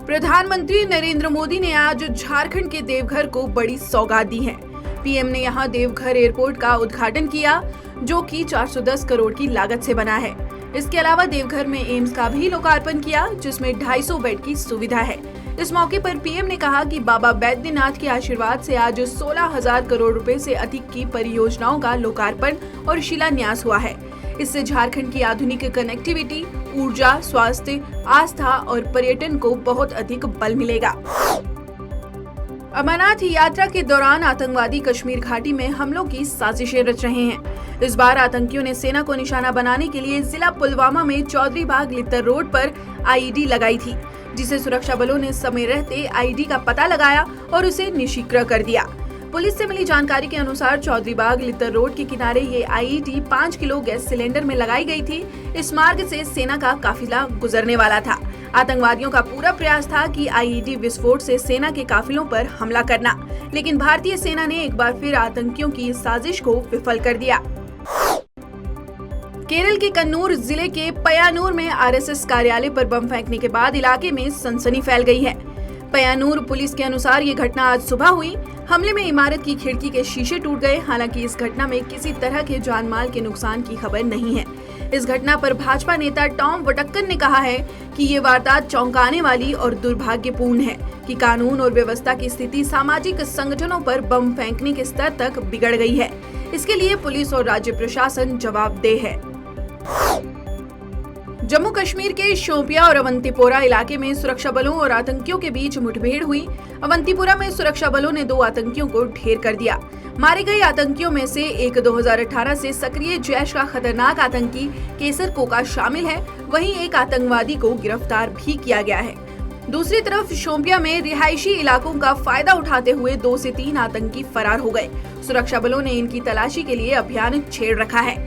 प्रधानमंत्री नरेंद्र मोदी ने आज झारखंड के देवघर को बड़ी सौगात दी है। पीएम ने यहां देवघर एयरपोर्ट का उद्घाटन किया, जो कि 410 करोड़ की लागत से बना है। इसके अलावा देवघर में एम्स का भी लोकार्पण किया, जिसमें 250 बेड की सुविधा है। इस मौके पर पीएम ने कहा कि बाबा बैद्यनाथ के आशीर्वाद से आज 16,000 करोड़ रुपए से अधिक की परियोजनाओं का लोकार्पण और शिलान्यास हुआ है। इससे झारखंड की आधुनिक कनेक्टिविटी, ऊर्जा, स्वास्थ्य, आस्था और पर्यटन को बहुत अधिक बल मिलेगा। अमरनाथ यात्रा के दौरान आतंकवादी कश्मीर घाटी में हमलों की साजिशें रच रहे हैं। इस बार आतंकियों ने सेना को निशाना बनाने के लिए जिला पुलवामा में चौधरी बाग लित्तर रोड पर आईईडी लगाई थी, जिसे सुरक्षा बलों ने समय रहते आईईडी का पता लगाया और उसे निष्क्रिय कर दिया। पुलिस से मिली जानकारी के अनुसार चौधरी बाग लित्तर रोड के किनारे ये आईईडी 5 किलो गैस सिलेंडर में लगाई गई थी। इस मार्ग से सेना का काफिला गुजरने वाला था। आतंकवादियों का पूरा प्रयास था कि आईईडी विस्फोट से सेना के काफिलों पर हमला करना, लेकिन भारतीय सेना ने एक बार फिर आतंकियों की इस साजिश को विफल कर दिया। केरल के कन्नूर जिले के पय्यानूर में आरएसएस कार्यालय पर बम फेंकने के बाद इलाके में सनसनी फैल गई है। पय्यानूर पुलिस के अनुसार ये घटना आज सुबह हुई। हमले में इमारत की खिड़की के शीशे टूट गए। हालांकि इस घटना में किसी तरह के जानमाल के नुकसान की खबर नहीं है। इस घटना पर भाजपा नेता टॉम वटक्कन ने कहा है कि ये वारदात चौंकाने वाली और दुर्भाग्यपूर्ण है कि कानून और व्यवस्था की स्थिति सामाजिक संगठनों पर बम फेंकने के स्तर तक बिगड़ गई है। इसके लिए पुलिस और राज्य प्रशासन जवाबदेह है। जम्मू कश्मीर के शोपियां और अवंतीपोरा इलाके में सुरक्षा बलों और आतंकियों के बीच मुठभेड़ हुई। अवंतीपोरा में सुरक्षा बलों ने 2 आतंकियों को ढेर कर दिया। मारे गए आतंकियों में से एक 2018 से सक्रिय जैश का खतरनाक आतंकी केसर कोका शामिल है। वहीं एक आतंकवादी को गिरफ्तार भी किया गया है। दूसरी तरफ शोपियां में रिहायशी इलाकों का फायदा उठाते हुए 2 से 3 आतंकी फरार हो गए। सुरक्षा बलों ने इनकी तलाशी के लिए अभियान छेड़ रखा है।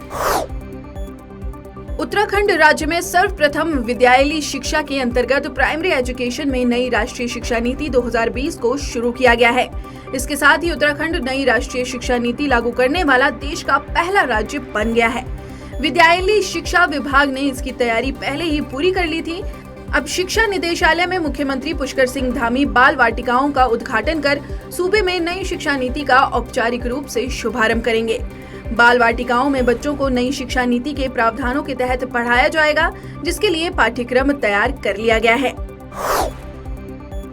उत्तराखंड राज्य में सर्वप्रथम विद्यालयी शिक्षा के अंतर्गत प्राइमरी एजुकेशन में नई राष्ट्रीय शिक्षा नीति 2020 को शुरू किया गया है। इसके साथ ही उत्तराखंड नई राष्ट्रीय शिक्षा नीति लागू करने वाला देश का पहला राज्य बन गया है। विद्यालयी शिक्षा विभाग ने इसकी तैयारी पहले ही पूरी कर ली थी। अब शिक्षा निदेशालय में मुख्यमंत्री पुष्कर सिंह धामी बाल वाटिकाओं का उद्घाटन कर सूबे में नई शिक्षा नीति का औपचारिक रूप से शुभारंभ करेंगे। बाल वाटिकाओं में बच्चों को नई शिक्षा नीति के प्रावधानों के तहत पढ़ाया जाएगा, जिसके लिए पाठ्यक्रम तैयार कर लिया गया है।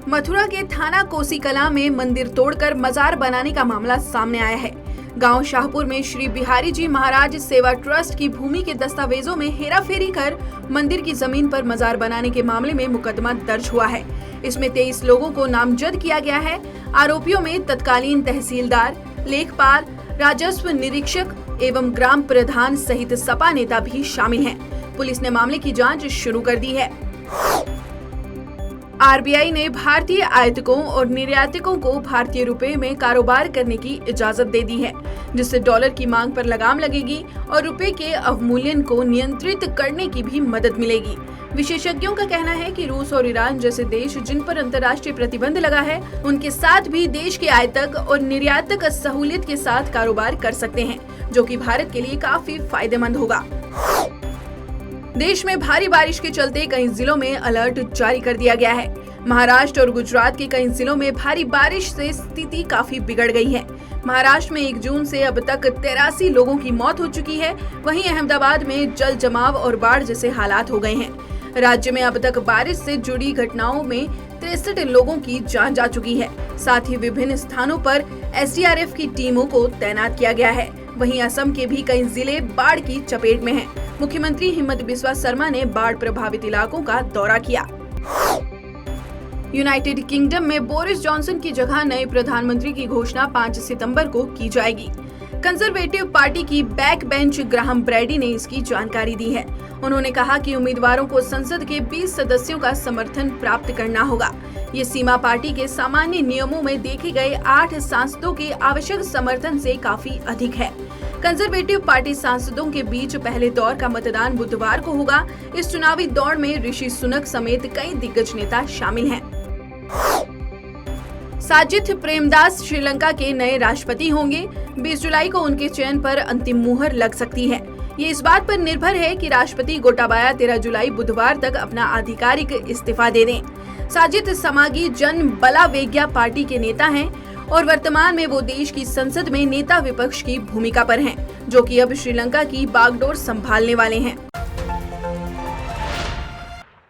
मथुरा के थाना कोसीकला में मंदिर तोड़कर मजार बनाने का मामला सामने आया है। गांव शाहपुर में श्री बिहारी जी महाराज सेवा ट्रस्ट की भूमि के दस्तावेजों में हेराफेरी कर मंदिर की जमीन पर मजार बनाने के मामले में मुकदमा दर्ज हुआ है। इसमें 23 लोगों को नामजद किया गया है। आरोपियों में तत्कालीन तहसीलदार, लेखपाल, राजस्व निरीक्षक एवं ग्राम प्रधान सहित सपा नेता भी शामिल हैं। पुलिस ने मामले की जांच शुरू कर दी है। आरबीआई ने भारतीय आयातकों और निर्यातकों को भारतीय रुपए में कारोबार करने की इजाजत दे दी है, जिससे डॉलर की मांग पर लगाम लगेगी और रुपए के अवमूल्यन को नियंत्रित करने की भी मदद मिलेगी। विशेषज्ञों का कहना है कि रूस और ईरान जैसे देश जिन पर अंतर्राष्ट्रीय प्रतिबंध लगा है, उनके साथ भी देश के आयातक और निर्यातक सहूलियत के साथ कारोबार कर सकते हैं, जो कि भारत के लिए काफी फायदेमंद होगा। देश में भारी बारिश के चलते कई जिलों में अलर्ट जारी कर दिया गया है। महाराष्ट्र और गुजरात के कई जिलों में भारी बारिश से स्थिति काफी बिगड़ गई है। महाराष्ट्र में 1 जून से अब तक 83 लोगों की मौत हो चुकी है। वहीं अहमदाबाद में जल जमाव और बाढ़ जैसे हालात हो गए हैं। राज्य में अब तक बारिश से जुड़ी घटनाओं में 63 लोगों की जान जा चुकी है। साथ ही विभिन्न स्थानों पर एसडीआरएफ की टीमों को तैनात किया गया है। वहीं असम के भी कई जिले बाढ़ की चपेट में हैं। मुख्यमंत्री हिमंत बिस्वा शर्मा ने बाढ़ प्रभावित इलाकों का दौरा किया। यूनाइटेड किंगडम में बोरिस जॉनसन की जगह नए प्रधानमंत्री की घोषणा 5 सितंबर को की जाएगी। कंजर्वेटिव पार्टी की बैक बेंच ग्राहम ब्रैडी ने इसकी जानकारी दी है। उन्होंने कहा कि उम्मीदवारों को संसद के 20 सदस्यों का समर्थन प्राप्त करना होगा। ये सीमा पार्टी के सामान्य नियमों में देखे गए 8 सांसदों के आवश्यक समर्थन से काफी अधिक है। कंजर्वेटिव पार्टी सांसदों के बीच पहले दौर का मतदान बुधवार को होगा। इस चुनावी दौड़ में ऋषि सुनक समेत कई दिग्गज नेता शामिल हैं। साजिद प्रेमदास श्रीलंका के नए राष्ट्रपति होंगे। 20 जुलाई को उनके चयन पर अंतिम मुहर लग सकती है। ये इस बात पर निर्भर है कि राष्ट्रपति गोटाबाया 13 जुलाई बुधवार तक अपना आधिकारिक इस्तीफा दे दें। साजिद समागी जन बलावेग्या पार्टी के नेता हैं और वर्तमान में वो देश की संसद में नेता विपक्ष की भूमिका पर हैं, जो कि अब श्रीलंका की बागडोर संभालने वाले हैं।